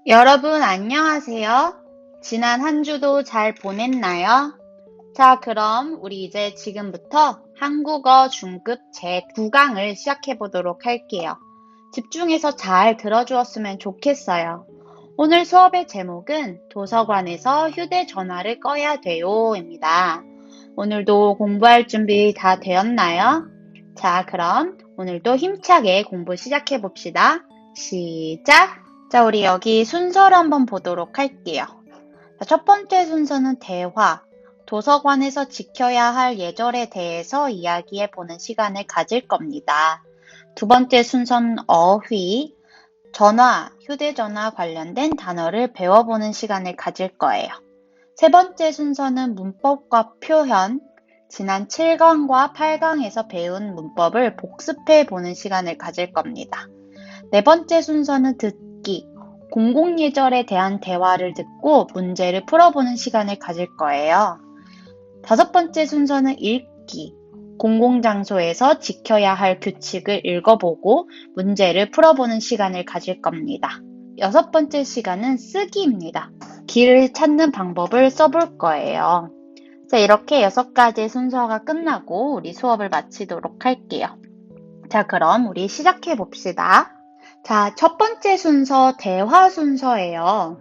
여러분 안녕하세요. 지난 한 주도 잘 보냈나요? 자, 그럼 우리 이제 지금부터 한국어 중급 제9강을 시작해 보도록 할게요. 집중해서 잘 들어주었으면 좋겠어요. 오늘 수업의 제목은 도서관에서 휴대전화를 꺼야 돼요입니다. 오늘도 공부할 준비 다 되었나요? 자, 그럼 오늘도 힘차게 공부 시작해 봅시다. 시작! 자, 우리 여기 순서를 한번 보도록 할게요. 자, 첫 번째 순서는 대화, 도서관에서 지켜야 할 예절에 대해서 이야기해 보는 시간을 가질 겁니다. 두 번째 순서는 어휘, 전화, 휴대전화 관련된 단어를 배워보는 시간을 가질 거예요. 세 번째 순서는 문법과 표현, 지난 7강과 8강에서 배운 문법을 복습해 보는 시간을 가질 겁니다. 네 번째 순서는 듣기, 공공예절에 대한 대화를 듣고 문제를 풀어보는 시간을 가질 거예요. 다섯 번째 순서는 읽기, 공공장소에서 지켜야 할 규칙을 읽어보고 문제를 풀어보는 시간을 가질 겁니다. 여섯 번째 시간은 쓰기입니다. 길을 찾는 방법을 써볼 거예요. 자, 이렇게 6가지 순서가 끝나고 우리 수업을 마치도록 할게요. 자, 그럼 우리 시작해 봅시다. 자, 첫 번째 순서 대화 순서예요.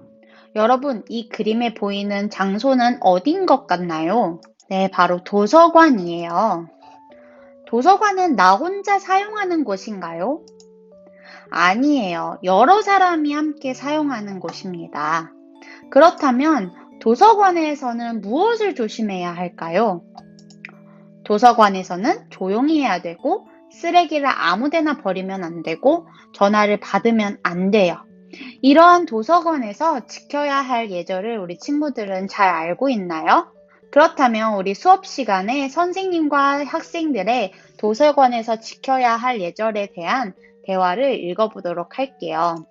여러분, 이 그림에 보이는 장소는 어딘 것 같나요? 네, 바로 도서관이에요. 도서관은 나 혼자 사용하는 곳인가요? 아니에요. 여러 사람이 함께 사용하는 곳입니다. 그렇다면 도서관에서는 무엇을 조심해야 할까요? 도서관에서는 조용히 해야 되고 쓰레기를 아무데나 버리면 안 되고 전화를 받으면 안 돼요. 이러한 도서관에서 지켜야 할 예절을 우리 친구들은 잘 알고 있나요? 그렇다면 우리 수업 시간에 선생님과 학생들의 도서관에서 지켜야 할 예절에 대한 대화를 읽어보도록 할게요.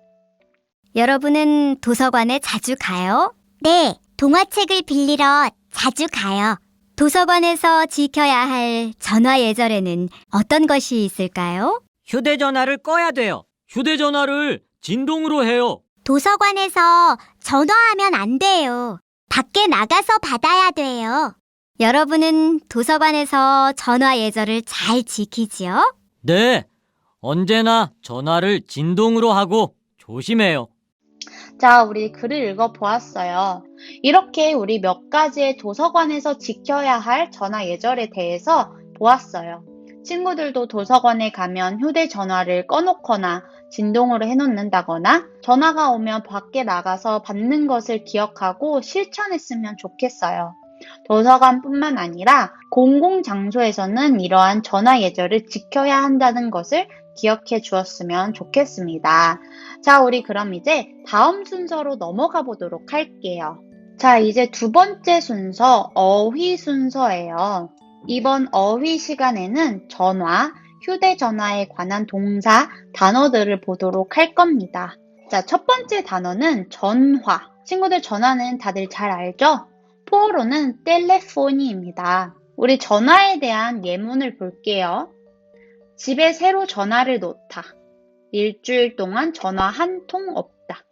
여러분은 도서관에 자주 가요? 네, 동화책을 빌리러 자주 가요. 도서관에서 지켜야 할 전화 예절에는 어떤 것이 있을까요? 휴대전화를 꺼야 돼요. 휴대전화를 진동으로 해요. 도서관에서 전화하면 안 돼요. 밖에 나가서 받아야 돼요. 여러분은 도서관에서 전화 예절을 잘 지키지요? 네, 언제나 전화를 진동으로 하고 조심해요. 자, 우리 글을 읽어보았어요. 이렇게 우리 몇 가지의 도서관에서 지켜야 할 전화 예절에 대해서 보았어요. 친구들도 도서관에 가면 휴대전화를 꺼놓거나 진동으로 해놓는다거나 전화가 오면 밖에 나가서 받는 것을 기억하고 실천했으면 좋겠어요. 도서관뿐만 아니라 공공장소에서는 이러한 전화 예절을 지켜야 한다는 것을 기억해 주었으면 좋겠습니다. 자, 우리 그럼 이제 다음 순서로 넘어가 보도록 할게요. 자, 이제 두 번째 순서, 어휘 순서예요. 이번 어휘 시간에는 전화, 휴대전화에 관한 동사, 단어들을 보도록 할 겁니다. 자, 첫 번째 단어는 전화. 친구들 전화는 다들 잘 알죠? 포어로는 텔레포니입니다. 우리 전화에 대한 예문을 볼게요. 집에 새로 전화를 놓다. 일주일 동안 전화 한 통 없다.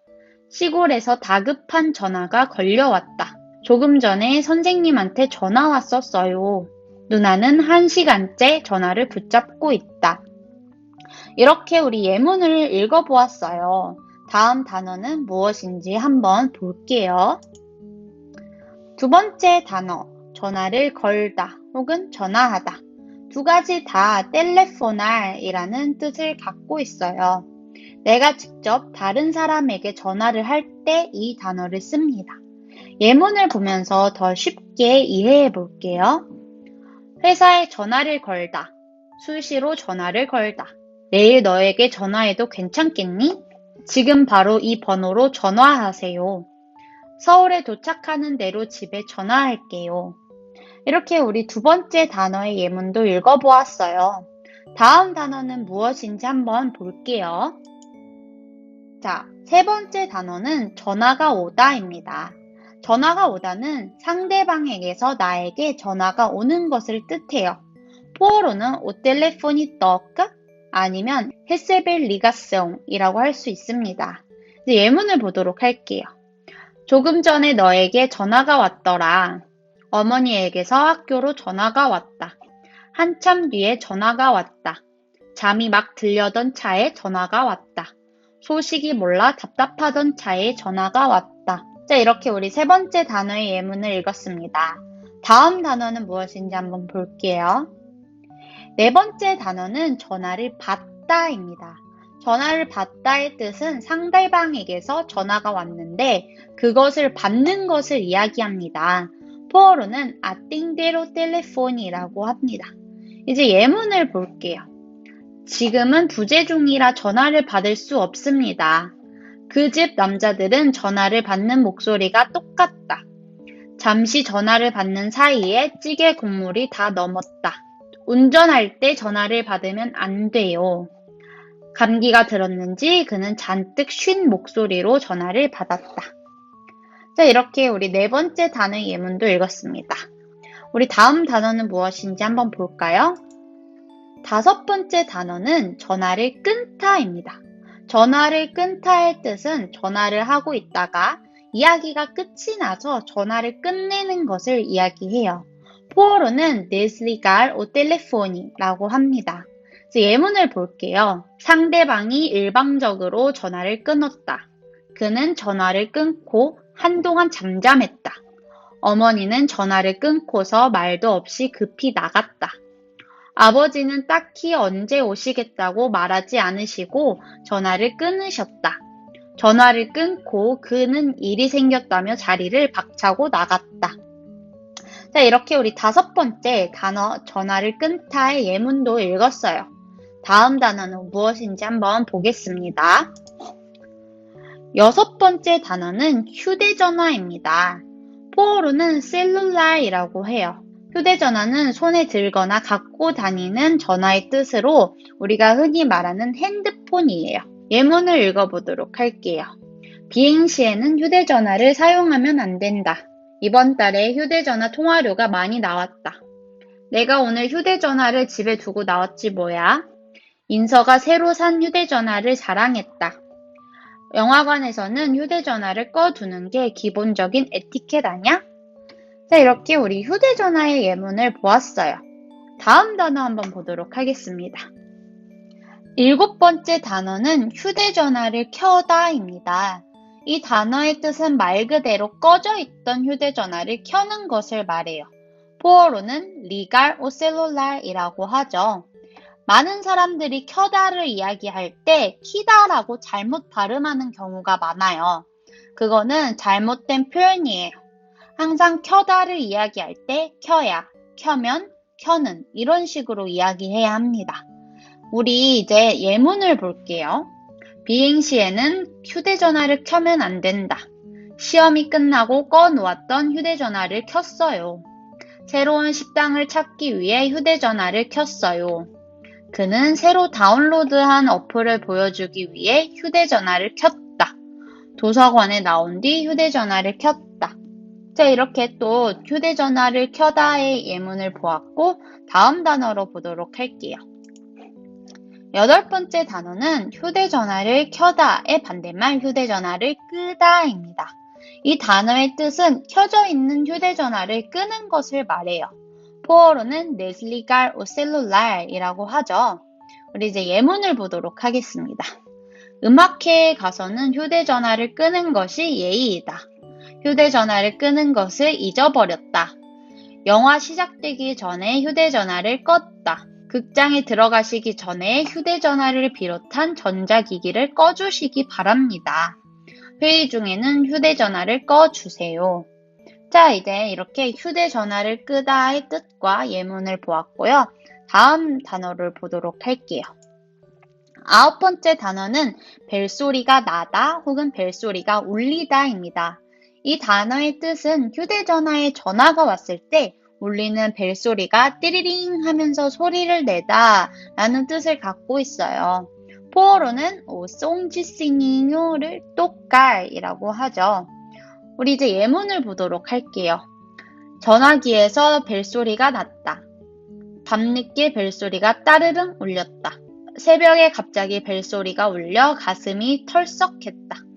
시골에서 다급한 전화가 걸려왔다. 조금 전에 선생님한테 전화 왔었어요. 누나는 1시간째 전화를 붙잡고 있다. 이렇게 우리 예문을 읽어보았어요. 다음 단어는 무엇인지 한번 볼게요. 두 번째 단어, 전화를 걸다 혹은 전화하다. 두 가지 다 텔레포날이라는 뜻을 갖고 있어요. 내가 직접 다른 사람에게 전화를 할 때 이 단어를 씁니다. 예문을 보면서 더 쉽게 이해해 볼게요. 회사에 전화를 걸다. 수시로 전화를 걸다. 내일 너에게 전화해도 괜찮겠니? 지금 바로 이 번호로 전화하세요. 서울에 도착하는 대로 집에 전화할게요. 이렇게 우리 두 번째 단어의 예문도 읽어보았어요. 다음 단어는 무엇인지 한번 볼게요. 자, 세 번째 단어는 전화가 오다입니다. 전화가 오다는 상대방에게서 나에게 전화가 오는 것을 뜻해요. 포어로는 o telefon이 toca 아니면 receber ligação이라고 할 수 있습니다. 이제 예문을 보도록 할게요. 조금 전에 너에게 전화가 왔더라. 어머니에게서 학교로 전화가 왔다. 한참 뒤에 전화가 왔다. 잠이 막 들려던 차에 전화가 왔다. 소식이 몰라 답답하던 차에 전화가 왔다. 자, 이렇게 우리 세 번째 단어의 예문을 읽었습니다. 다음 단어는 무엇인지 한번 볼게요. 네 번째 단어는 전화를 받다입니다. 전화를 받다의 뜻은 상대방에게서 전화가 왔는데 그것을 받는 것을 이야기합니다. 포어로는 atendero telefon이라고 합니다. 이제 예문을 볼게요. 지금은 부재 중이라 전화를 받을 수 없습니다. 그 집 남자들은 전화를 받는 목소리가 똑같다. 잠시 전화를 받는 사이에 찌개 국물이 다 넘었다. 운전할 때 전화를 받으면 안 돼요. 감기가 들었는지 그는 잔뜩 쉰 목소리로 전화를 받았다. 자, 이렇게 우리 네 번째 단어의 예문도 읽었습니다. 우리 다음 단어는 무엇인지 한번 볼까요? 다섯 번째 단어는 전화를 끊다입니다. 전화를 끊다의 뜻은 전화를 하고 있다가 이야기가 끝이 나서 전화를 끝내는 것을 이야기해요. 포어로는 desligar o telefone이라고 합니다. 예문을 볼게요. 상대방이 일방적으로 전화를 끊었다. 그는 전화를 끊고 한동안 잠잠했다. 어머니는 전화를 끊고서 말도 없이 급히 나갔다. 아버지는 딱히 언제 오시겠다고 말하지 않으시고 전화를 끊으셨다. 전화를 끊고 그는 일이 생겼다며 자리를 박차고 나갔다. 자, 이렇게 우리 다섯 번째 단어 전화를 끊다의 예문도 읽었어요. 다음 단어는 무엇인지 한번 보겠습니다. 여섯 번째 단어는 휴대전화입니다. 포어로는 셀룰라이라고 해요. 휴대전화는 손에 들거나 갖고 다니는 전화의 뜻으로 우리가 흔히 말하는 핸드폰이에요. 예문을 읽어보도록 할게요. 비행 시에는 휴대전화를 사용하면 안 된다. 이번 달에 휴대전화 통화료가 많이 나왔다. 내가 오늘 휴대전화를 집에 두고 나왔지 뭐야. 인서가 새로 산 휴대전화를 자랑했다. 영화관에서는 휴대전화를 꺼두는 게 기본적인 에티켓 아냐? 자, 이렇게 우리 휴대전화의 예문을 보았어요. 다음 단어 한번 보도록 하겠습니다. 일곱 번째 단어는 휴대전화를 켜다입니다. 이 단어의 뜻은 말 그대로 꺼져 있던 휴대전화를 켜는 것을 말해요. 포어로는 ligar o celular이라고 하죠. 많은 사람들이 켜다를 이야기할 때 키다라고 잘못 발음하는 경우가 많아요. 그거는 잘못된 표현이에요. 항상 켜다를 이야기할 때 켜야, 켜면, 켜는 이런 식으로 이야기해야 합니다. 우리 이제 예문을 볼게요. 비행 시에는 휴대전화를 켜면 안 된다. 시험이 끝나고 꺼놓았던 휴대전화를 켰어요. 새로운 식당을 찾기 위해 휴대전화를 켰어요. 그는 새로 다운로드한 어플을 보여주기 위해 휴대전화를 켰다. 도서관에 나온 뒤 휴대전화를 켰다. 자, 이렇게 또 휴대전화를 켜다의 예문을 보았고 다음 단어로 보도록 할게요. 여덟 번째 단어는 휴대전화를 켜다의 반대말 휴대전화를 끄다입니다. 이 단어의 뜻은 켜져 있는 휴대전화를 끄는 것을 말해요. 포어로는 desligar o celular이라고 하죠. 우리 이제 예문을 보도록 하겠습니다. 음악회에 가서는 휴대전화를 끄는 것이 예의이다. 휴대전화를 끄는 것을 잊어버렸다. 영화 시작되기 전에 휴대전화를 껐다. 극장에 들어가시기 전에 휴대전화를 비롯한 전자기기를 꺼주시기 바랍니다. 회의 중에는 휴대전화를 꺼주세요. 자, 이제 이렇게 휴대전화를 끄다의 뜻과 예문을 보았고요. 다음 단어를 보도록 할게요. 아홉 번째 단어는 벨소리가 나다 혹은 벨소리가 울리다입니다. 이 단어의 뜻은 휴대전화에 전화가 왔을 때 울리는 벨소리가 띠리링 하면서 소리를 내다 라는 뜻을 갖고 있어요. 포어로는 송지싱잉요를 똑깔이라고 하죠. 우리 이제 예문을 보도록 할게요. 전화기에서 벨소리가 났다. 밤늦게 벨소리가 따르릉 울렸다. 새벽에 갑자기 벨소리가 울려 가슴이 털썩했다.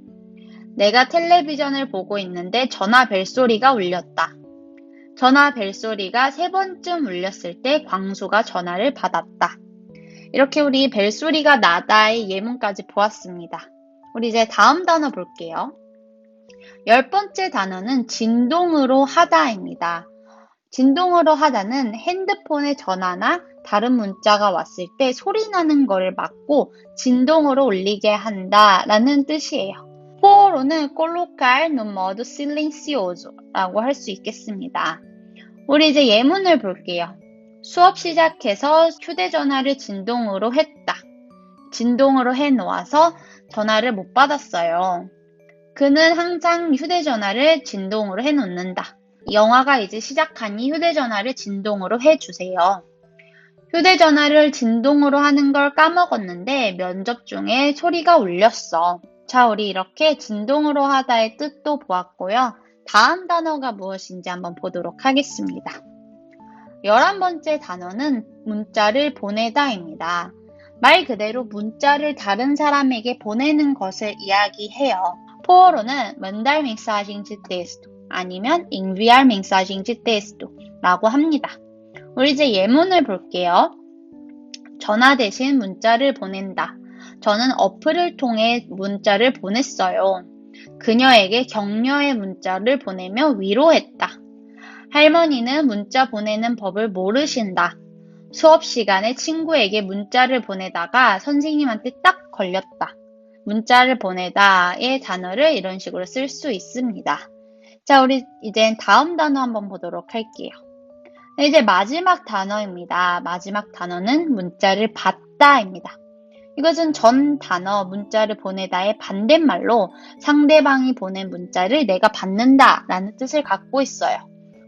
내가 텔레비전을 보고 있는데 전화 벨소리가 울렸다. 전화 벨소리가 3번쯤 울렸을 때 광수가 전화를 받았다. 이렇게 우리 벨소리가 나다의 예문까지 보았습니다. 우리 이제 다음 단어 볼게요. 10번째 단어는 진동으로 하다입니다. 진동으로 하다는 핸드폰에 전화나 다른 문자가 왔을 때 소리 나는 거를 막고 진동으로 울리게 한다라는 뜻이에요. 포어로는 colocar no modo silencioso라고 할 수 있겠습니다. 우리 이제 예문을 볼게요. 수업 시작해서 휴대전화를 진동으로 했다. 진동으로 해놓아서 전화를 못 받았어요. 그는 항상 휴대전화를 진동으로 해놓는다. 영화가 이제 시작하니 휴대전화를 진동으로 해주세요. 휴대전화를 진동으로 하는 걸 까먹었는데 면접 중에 소리가 울렸어. 자, 우리 이렇게 진동으로 하다의 뜻도 보았고요. 다음 단어가 무엇인지 한번 보도록 하겠습니다. 11번째 단어는 문자를 보내다입니다. 말 그대로 문자를 다른 사람에게 보내는 것을 이야기해요. 포어로는 mandar mensagem de texto 아니면 enviar mensagem de texto 라고 합니다. 우리 이제 예문을 볼게요. 전화 대신 문자를 보낸다. 저는 어플을 통해 문자를 보냈어요. 그녀에게 격려의 문자를 보내며 위로했다. 할머니는 문자 보내는 법을 모르신다. 수업 시간에 친구에게 문자를 보내다가 선생님한테 딱 걸렸다. 문자를 보내다의 단어를 이런 식으로 쓸 수 있습니다. 자, 우리 이제 다음 단어 한번 보도록 할게요. 이제 마지막 단어입니다. 마지막 단어는 문자를 받다입니다. 이것은 전 단어 문자를 보내다의 반대말로 상대방이 보낸 문자를 내가 받는다 라는 뜻을 갖고 있어요.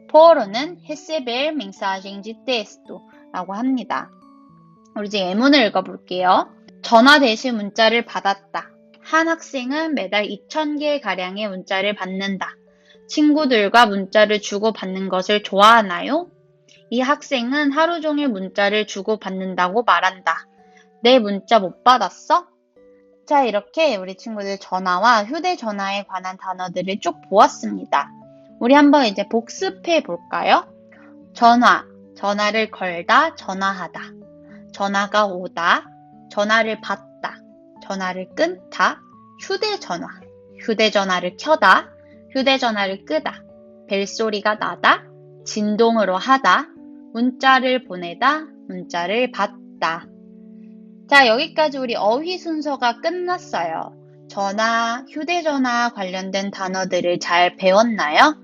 포어로는 receber mensagem de texto 라고 합니다. 우리 이제 예문을 읽어볼게요. 전화 대신 문자를 받았다. 한 학생은 매달 2,000개 가량의 문자를 받는다. 친구들과 문자를 주고받는 것을 좋아하나요? 이 학생은 하루 종일 문자를 주고받는다고 말한다. 내 문자 못 받았어? 자, 이렇게 우리 친구들 전화와 휴대전화에 관한 단어들을 쭉 보았습니다. 우리 한번 이제 복습해 볼까요? 전화, 전화를 걸다, 전화하다. 전화가 오다, 전화를 받다, 전화를 끊다, 휴대전화, 휴대전화를 켜다, 휴대전화를 끄다, 벨소리가 나다, 진동으로 하다, 문자를 보내다, 문자를 받다. 자, 여기까지 우리 어휘 순서가 끝났어요. 전화, 휴대전화 관련된 단어들을 잘 배웠나요?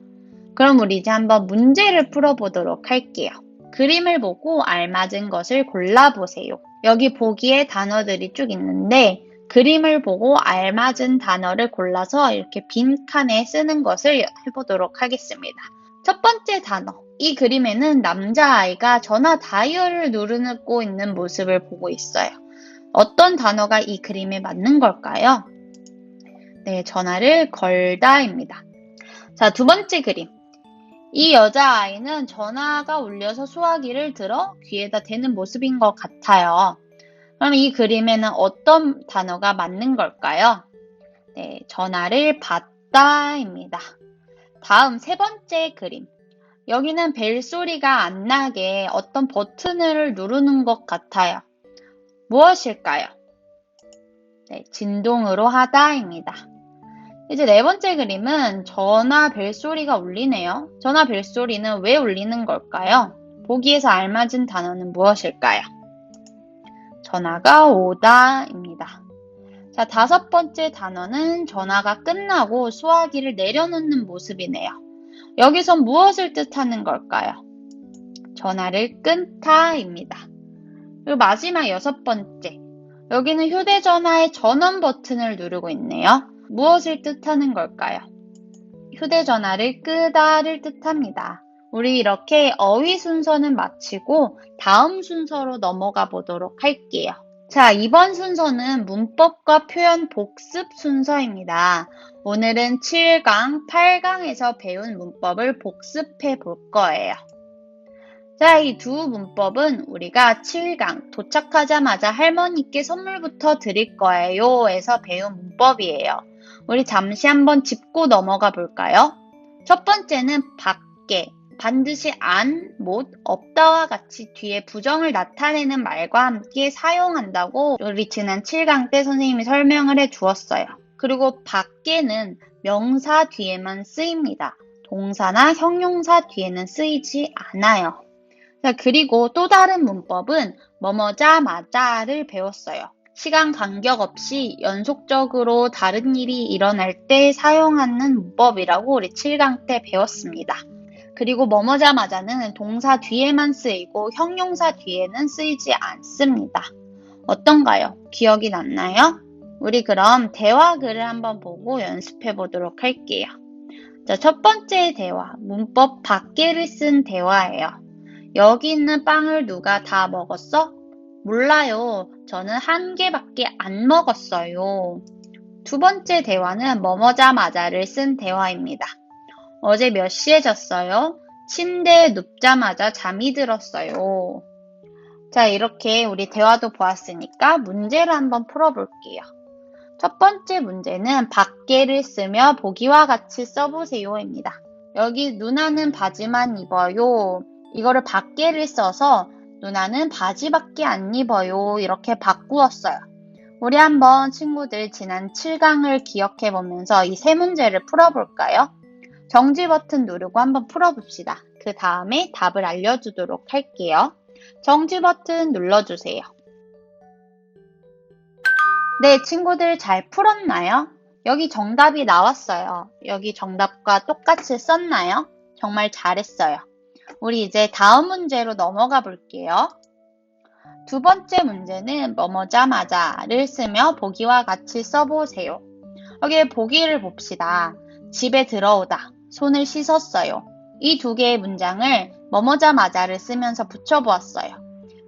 그럼 우리 이제 한번 문제를 풀어보도록 할게요. 그림을 보고 알맞은 것을 골라보세요. 여기 보기에 단어들이 쭉 있는데 그림을 보고 알맞은 단어를 골라서 이렇게 빈 칸에 쓰는 것을 해보도록 하겠습니다. 첫 번째 단어. 이 그림에는 남자아이가 전화 다이얼을 누르고 있는 모습을 보고 있어요. 어떤 단어가 이 그림에 맞는 걸까요? 네, 전화를 걸다입니다. 자, 두 번째 그림. 이 여자아이는 전화가 울려서 수화기를 들어 귀에다 대는 모습인 것 같아요. 그럼 이 그림에는 어떤 단어가 맞는 걸까요? 네, 전화를 받다입니다. 다음 세 번째 그림. 여기는 벨소리가 안 나게 어떤 버튼을 누르는 것 같아요. 무엇일까요? 네, 진동으로 하다입니다. 이제 네 번째 그림은 전화 벨소리가 울리네요. 전화 벨소리는 왜 울리는 걸까요? 보기에서 알맞은 단어는 무엇일까요? 전화가 오다입니다. 자, 다섯 번째 단어는 전화가 끝나고 수화기를 내려놓는 모습이네요. 여기선 무엇을 뜻하는 걸까요? 전화를 끊다입니다. 그리고 마지막 여섯 번째. 여기는 휴대전화의 전원 버튼을 누르고 있네요. 무엇을 뜻하는 걸까요? 휴대전화를 끄다를 뜻합니다. 우리 이렇게 어휘 순서는 마치고 다음 순서로 넘어가 보도록 할게요. 자, 이번 순서는 문법과 표현 복습 순서입니다. 오늘은 7강, 8강에서 배운 문법을 복습해 볼 거예요. 자, 이 두 문법은 우리가 7강 도착하자마자 할머니께 선물부터 드릴 거예요 에서 배운 문법이에요. 우리 잠시 한번 짚고 넘어가 볼까요? 첫 번째는 밖에, 반드시 안, 못, 없다와 같이 뒤에 부정을 나타내는 말과 함께 사용한다고 우리 지난 7강 때 선생님이 설명을 해 주었어요. 그리고 밖에는 명사 뒤에만 쓰입니다. 동사나 형용사 뒤에는 쓰이지 않아요. 자, 그리고 또 다른 문법은 뭐뭐자마자를 배웠어요. 시간 간격 없이 연속적으로 다른 일이 일어날 때 사용하는 문법이라고 우리 7강 때 배웠습니다. 그리고 뭐뭐자마자는 동사 뒤에만 쓰이고 형용사 뒤에는 쓰이지 않습니다. 어떤가요? 기억이 났나요? 우리 그럼 대화글을 한번 보고 연습해 보도록 할게요. 자, 첫 번째 대화, 문법 밖에를 쓴 대화예요. 여기 있는 빵을 누가 다 먹었어? 몰라요. 저는 한 개밖에 안 먹었어요. 두 번째 대화는 뭐뭐자마자를 쓴 대화입니다. 어제 몇 시에 잤어요? 침대에 눕자마자 잠이 들었어요. 자, 이렇게 우리 대화도 보았으니까 문제를 한번 풀어볼게요. 첫 번째 문제는 밖에를 쓰며 보기와 같이 써보세요입니다. 여기 누나는 바지만 입어요. 이거를 밖에를 써서 누나는 바지밖에 안 입어요. 이렇게 바꾸었어요. 우리 한번 친구들 지난 7강을 기억해 보면서 이 세 문제를 풀어볼까요? 정지 버튼 누르고 한번 풀어봅시다. 그 다음에 답을 알려주도록 할게요. 정지 버튼 눌러주세요. 네, 친구들 잘 풀었나요? 여기 정답이 나왔어요. 여기 정답과 똑같이 썼나요? 정말 잘했어요. 우리 이제 다음 문제로 넘어가 볼게요. 두 번째 문제는 뭐뭐자마자를 쓰며 보기와 같이 써보세요. 여기 보기를 봅시다. 집에 들어오다, 손을 씻었어요. 이 두 개의 문장을 뭐뭐자마자를 쓰면서 붙여보았어요.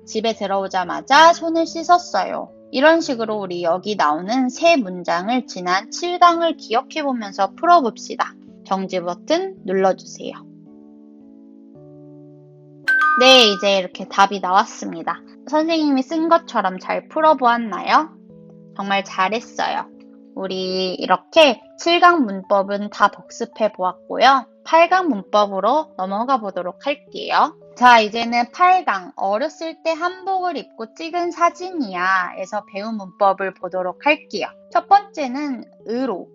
집에 들어오자마자 손을 씻었어요. 이런 식으로 우리 여기 나오는 세 문장을 지난 7강을 기억해보면서 풀어봅시다. 정지 버튼 눌러주세요. 네, 이제 이렇게 답이 나왔습니다. 선생님이 쓴 것처럼 잘 풀어보았나요? 정말 잘했어요. 우리 이렇게 7강 문법은 다 복습해 보았고요. 8강 문법으로 넘어가 보도록 할게요. 자, 이제는 8강 어렸을 때 한복을 입고 찍은 사진이야 에서 배운 문법을 보도록 할게요. 첫 번째는 으로,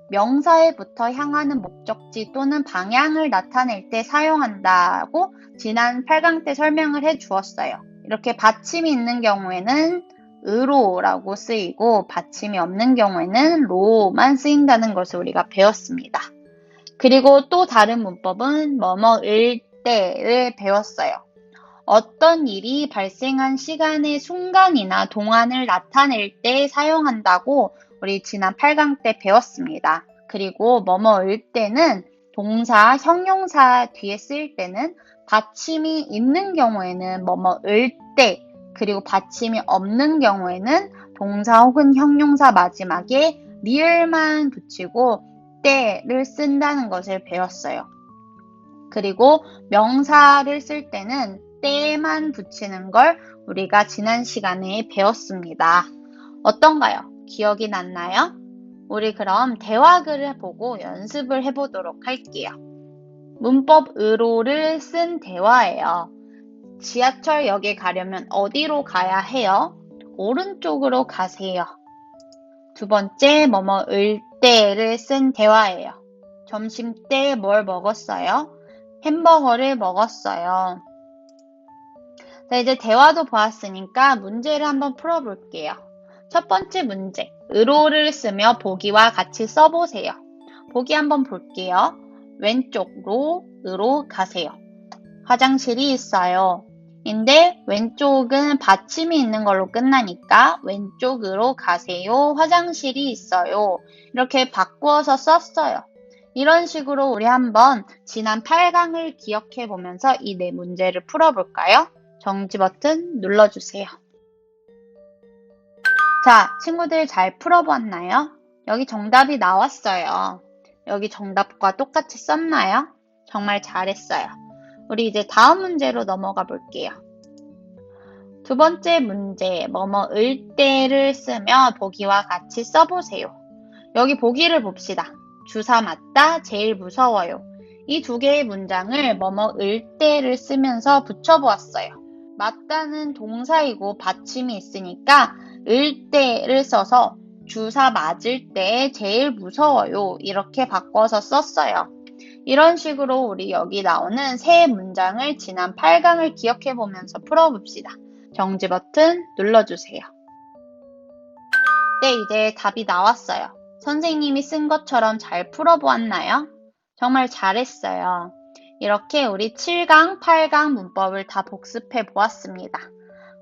명사에부터 향하는 목적지 또는 방향을 나타낼 때 사용한다고 지난 8강 때 설명을 해 주었어요. 이렇게 받침이 있는 경우에는 으로라고 쓰이고 받침이 없는 경우에는 로만 쓰인다는 것을 우리가 배웠습니다. 그리고 또 다른 문법은 뭐뭐일 때를 배웠어요. 어떤 일이 발생한 시간의 순간이나 동안을 나타낼 때 사용한다고 우리 지난 8강 때 배웠습니다. 그리고 뭐뭐일 때는 동사, 형용사 뒤에 쓰일 때는 받침이 있는 경우에는 뭐뭐일 때, 그리고 받침이 없는 경우에는 동사 혹은 형용사 마지막에 리을만 붙이고 때를 쓴다는 것을 배웠어요. 그리고 명사를 쓸 때는 때만 붙이는 걸 우리가 지난 시간에 배웠습니다. 어떤가요? 기억이 났나요? 우리 그럼 대화글을 보고 연습을 해보도록 할게요. 문법으로를 쓴 대화예요. 지하철역에 가려면 어디로 가야 해요? 오른쪽으로 가세요. 두 번째, 뭐뭐을 때를 쓴 대화예요. 점심때 뭘 먹었어요? 햄버거를 먹었어요. 자, 이제 대화도 보았으니까 문제를 한번 풀어볼게요. 첫 번째 문제, 으로를 쓰며 보기와 같이 써보세요. 보기 한번 볼게요. 왼쪽으로 으로 가세요. 화장실이 있어요. 인데 왼쪽은 받침이 있는 걸로 끝나니까 왼쪽으로 가세요. 화장실이 있어요. 이렇게 바꾸어서 썼어요. 이런 식으로 우리 한번 지난 8강을 기억해 보면서 이 네 문제를 풀어볼까요? 정지 버튼 눌러주세요. 자, 친구들 잘 풀어보았나요? 여기 정답이 나왔어요. 여기 정답과 똑같이 썼나요? 정말 잘했어요. 우리 이제 다음 문제로 넘어가 볼게요. 두 번째 문제, 뭐뭐을 때를 쓰며 보기와 같이 써보세요. 여기 보기를 봅시다. 주사 맞다, 제일 무서워요. 이 두 개의 문장을 뭐뭐 을 때를 쓰면서 붙여보았어요. 맞다는 동사이고 받침이 있으니까 을 때를 써서 주사 맞을 때 제일 무서워요. 이렇게 바꿔서 썼어요. 이런 식으로 우리 여기 나오는 세 문장을 지난 8강을 기억해 보면서 풀어봅시다. 정지 버튼 눌러주세요. 네, 이제 답이 나왔어요. 선생님이 쓴 것처럼 잘 풀어보았나요? 정말 잘했어요. 이렇게 우리 7강, 8강 문법을 다 복습해 보았습니다.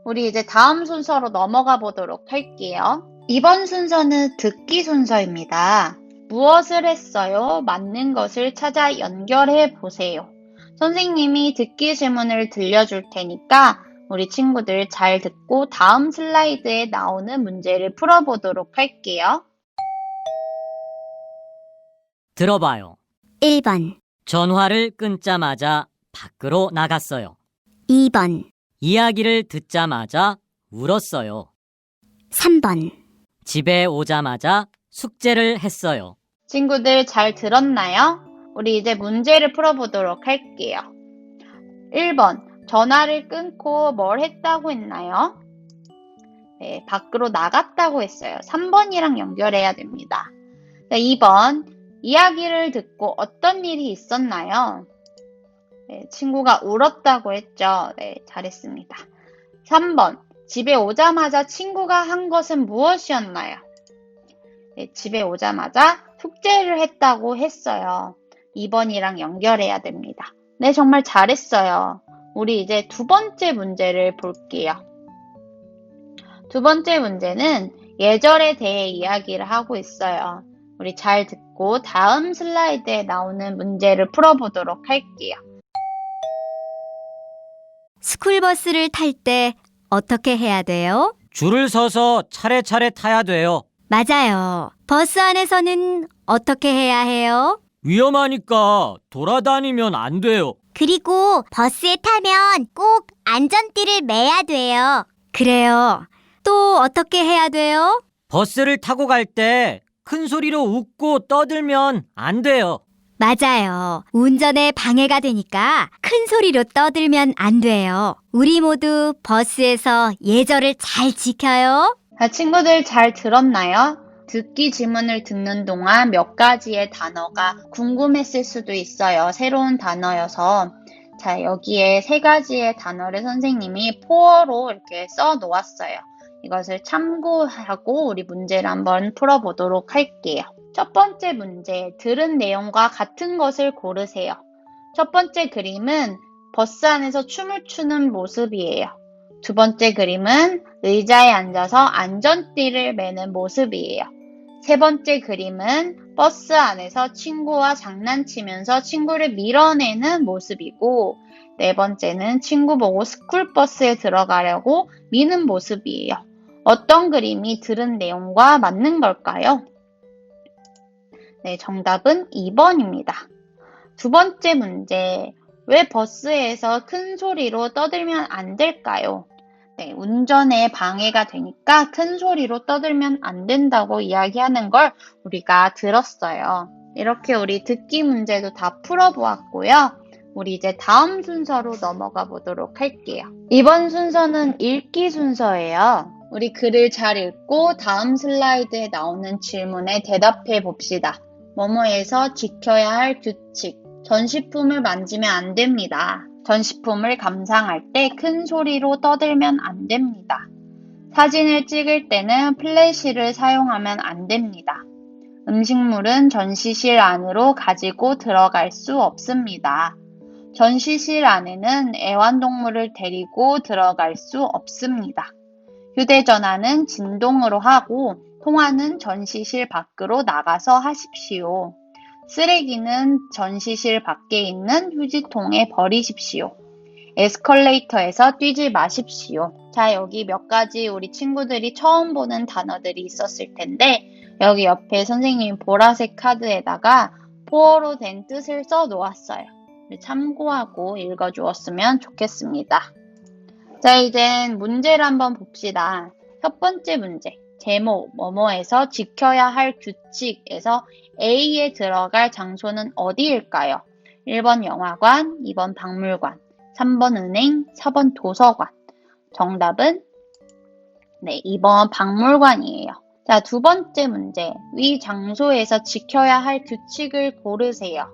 우리 이제 다음 순서로 넘어가 보도록 할게요. 이번 순서는 듣기 순서입니다. 무엇을 했어요? 맞는 것을 찾아 연결해 보세요. 선생님이 듣기 질문을 들려줄 테니까 우리 친구들 잘 듣고 다음 슬라이드에 나오는 문제를 풀어보도록 할게요. 들어봐요. 1번, 전화를 끊자마자 밖으로 나갔어요. 2번, 이야기를 듣자마자 울었어요. 3번, 집에 오자마자 숙제를 했어요. 친구들 잘 들었나요? 우리 이제 문제를 풀어보도록 할게요. 1번, 전화를 끊고 뭘 했다고 했나요? 네, 밖으로 나갔다고 했어요. 3번이랑 연결해야 됩니다. 자, 2번, 이야기를 듣고 어떤 일이 있었나요? 네, 친구가 울었다고 했죠. 네, 잘했습니다. 3번, 집에 오자마자 친구가 한 것은 무엇이었나요? 네, 집에 오자마자 숙제를 했다고 했어요. 2번이랑 연결해야 됩니다. 네, 정말 잘했어요. 우리 이제 두 번째 문제를 볼게요. 두 번째 문제는 예절에 대해 이야기를 하고 있어요. 우리 잘 듣고 다음 슬라이드에 나오는 문제를 풀어보도록 할게요. 스쿨버스를 탈 때 어떻게 해야 돼요? 줄을 서서 차례차례 타야 돼요. 맞아요. 버스 안에서는 어떻게 해야 해요? 위험하니까 돌아다니면 안 돼요. 그리고 버스에 타면 꼭 안전띠를 매야 돼요. 그래요. 또 어떻게 해야 돼요? 버스를 타고 갈 때 큰 소리로 웃고 떠들면 안 돼요. 맞아요. 운전에 방해가 되니까 큰 소리로 떠들면 안 돼요. 우리 모두 버스에서 예절을 잘 지켜요. 친구들 잘 들었나요? 듣기 지문을 듣는 동안 몇 가지의 단어가 궁금했을 수도 있어요. 새로운 단어여서. 자, 여기에 세 가지의 단어를 선생님이 포어로 이렇게 써 놓았어요. 이것을 참고하고 우리 문제를 한번 풀어보도록 할게요. 첫 번째 문제, 들은 내용과 같은 것을 고르세요. 첫 번째 그림은 버스 안에서 춤을 추는 모습이에요. 두 번째 그림은 의자에 앉아서 안전띠를 매는 모습이에요. 세 번째 그림은 버스 안에서 친구와 장난치면서 친구를 밀어내는 모습이고, 네 번째는 친구 보고 스쿨버스에 들어가려고 미는 모습이에요. 어떤 그림이 들은 내용과 맞는 걸까요? 네, 정답은 2번입니다. 두 번째 문제, 왜 버스에서 큰 소리로 떠들면 안 될까요? 네, 운전에 방해가 되니까 큰 소리로 떠들면 안 된다고 이야기하는 걸 우리가 들었어요. 이렇게 우리 듣기 문제도 다 풀어보았고요. 우리 이제 다음 순서로 넘어가 보도록 할게요. 이번 순서는 읽기 순서예요. 우리 글을 잘 읽고 다음 슬라이드에 나오는 질문에 대답해 봅시다. 뭐뭐에서 지켜야 할 규칙. 전시품을 만지면 안 됩니다. 전시품을 감상할 때 큰 소리로 떠들면 안 됩니다. 사진을 찍을 때는 플래시를 사용하면 안 됩니다. 음식물은 전시실 안으로 가지고 들어갈 수 없습니다. 전시실 안에는 애완동물을 데리고 들어갈 수 없습니다. 휴대전화는 진동으로 하고 통화는 전시실 밖으로 나가서 하십시오. 쓰레기는 전시실 밖에 있는 휴지통에 버리십시오. 에스컬레이터에서 뛰지 마십시오. 자, 여기 몇 가지 우리 친구들이 처음 보는 단어들이 있었을 텐데 여기 옆에 선생님이 보라색 카드에다가 포어로 된 뜻을 써 놓았어요. 참고하고 읽어주었으면 좋겠습니다. 자, 이젠 문제를 한번 봅시다. 첫 번째 문제. 제목, 뭐뭐에서 지켜야 할 규칙에서 A에 들어갈 장소는 어디일까요? 1번 영화관, 2번 박물관, 3번 은행, 4번 도서관. 정답은 2번 박물관이에요. 자, 두 번째 문제. 위 장소에서 지켜야 할 규칙을 고르세요.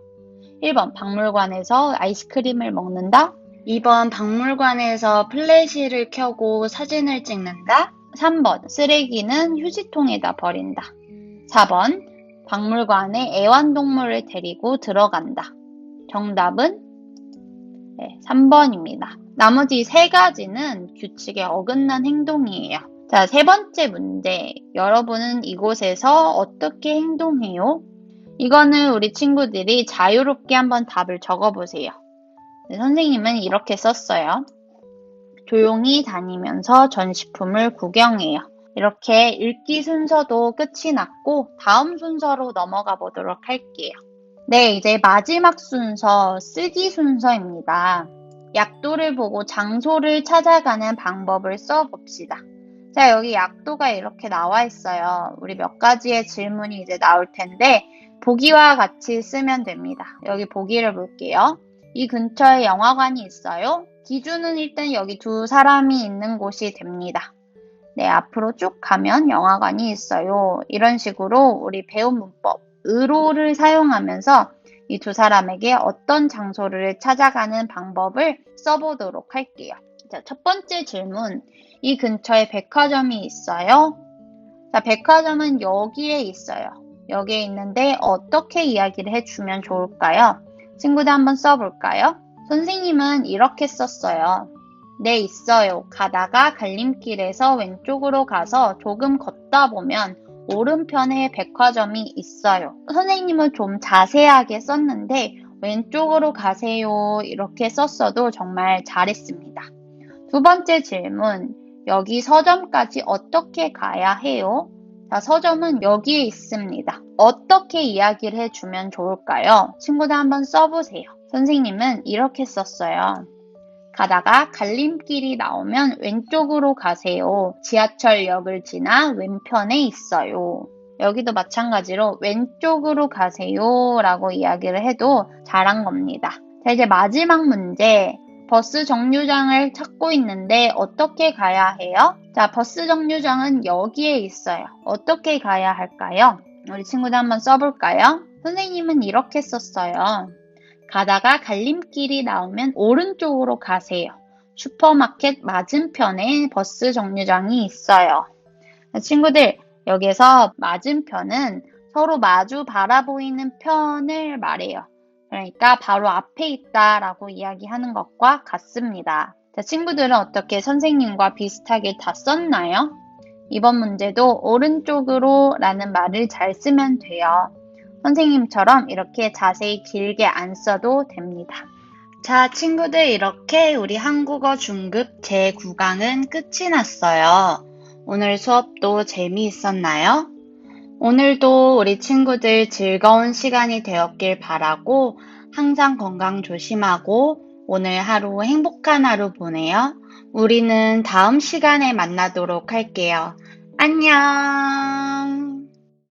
1번 박물관에서 아이스크림을 먹는다. 2번 박물관에서 플래시를 켜고 사진을 찍는다. 3번 쓰레기는 휴지통에다 버린다. 4번 박물관에 애완동물을 데리고 들어간다. 정답은 3번입니다. 나머지 세 가지는 규칙에 어긋난 행동이에요. 자, 세 번째 문제. 여러분은 이곳에서 어떻게 행동해요? 이거는 우리 친구들이 자유롭게 한번 답을 적어보세요. 선생님은 이렇게 썼어요. 조용히 다니면서 전시품을 구경해요. 이렇게 읽기 순서도 끝이 났고 다음 순서로 넘어가 보도록 할게요. 네, 이제 마지막 순서, 쓰기 순서입니다. 약도를 보고 장소를 찾아가는 방법을 써봅시다. 자, 여기 약도가 이렇게 나와 있어요. 우리 몇 가지의 질문이 이제 나올 텐데 보기와 같이 쓰면 됩니다. 여기 보기를 볼게요. 이 근처에 영화관이 있어요. 기준은 일단 여기 두 사람이 있는 곳이 됩니다. 네, 앞으로 쭉 가면 영화관이 있어요. 이런 식으로 우리 배운 문법, 의로를 사용하면서 이 두 사람에게 어떤 장소를 찾아가는 방법을 써보도록 할게요. 자, 첫 번째 질문. 이 근처에 백화점이 있어요? 자, 백화점은 여기에 있어요. 여기에 있는데 어떻게 이야기를 해주면 좋을까요? 친구들 한번 써볼까요? 선생님은 이렇게 썼어요. 네, 있어요. 가다가 갈림길에서 왼쪽으로 가서 조금 걷다 보면 오른편에 백화점이 있어요. 선생님은 좀 자세하게 썼는데 왼쪽으로 가세요. 이렇게 썼어도 정말 잘했습니다. 두 번째 질문. 여기 서점까지 어떻게 가야 해요? 자, 서점은 여기에 있습니다. 어떻게 이야기를 해주면 좋을까요? 친구들 한번 써보세요. 선생님은 이렇게 썼어요. 가다가 갈림길이 나오면 왼쪽으로 가세요. 지하철역을 지나 왼편에 있어요. 여기도 마찬가지로 왼쪽으로 가세요 라고 이야기를 해도 잘한 겁니다. 자, 이제 마지막 문제. 버스 정류장을 찾고 있는데 어떻게 가야 해요? 자, 버스 정류장은 여기에 있어요. 어떻게 가야 할까요? 우리 친구들 한번 써볼까요? 선생님은 이렇게 썼어요. 가다가 갈림길이 나오면 오른쪽으로 가세요. 슈퍼마켓 맞은편에 버스 정류장이 있어요. 친구들, 여기서 맞은편은 서로 마주 바라보이는 편을 말해요. 그러니까 바로 앞에 있다라고 이야기하는 것과 같습니다. 자, 친구들은 어떻게 선생님과 비슷하게 다 썼나요? 이번 문제도 오른쪽으로 라는 말을 잘 쓰면 돼요. 선생님처럼 이렇게 자세히 길게 안 써도 됩니다. 자, 친구들 이렇게 우리 한국어 중급 제9강은 끝이 났어요. 오늘 수업도 재미있었나요? 오늘도 우리 친구들 즐거운 시간이 되었길 바라고 항상 건강 조심하고 오늘 하루 행복한 하루 보내요. 우리는 다음 시간에 만나도록 할게요. 안녕!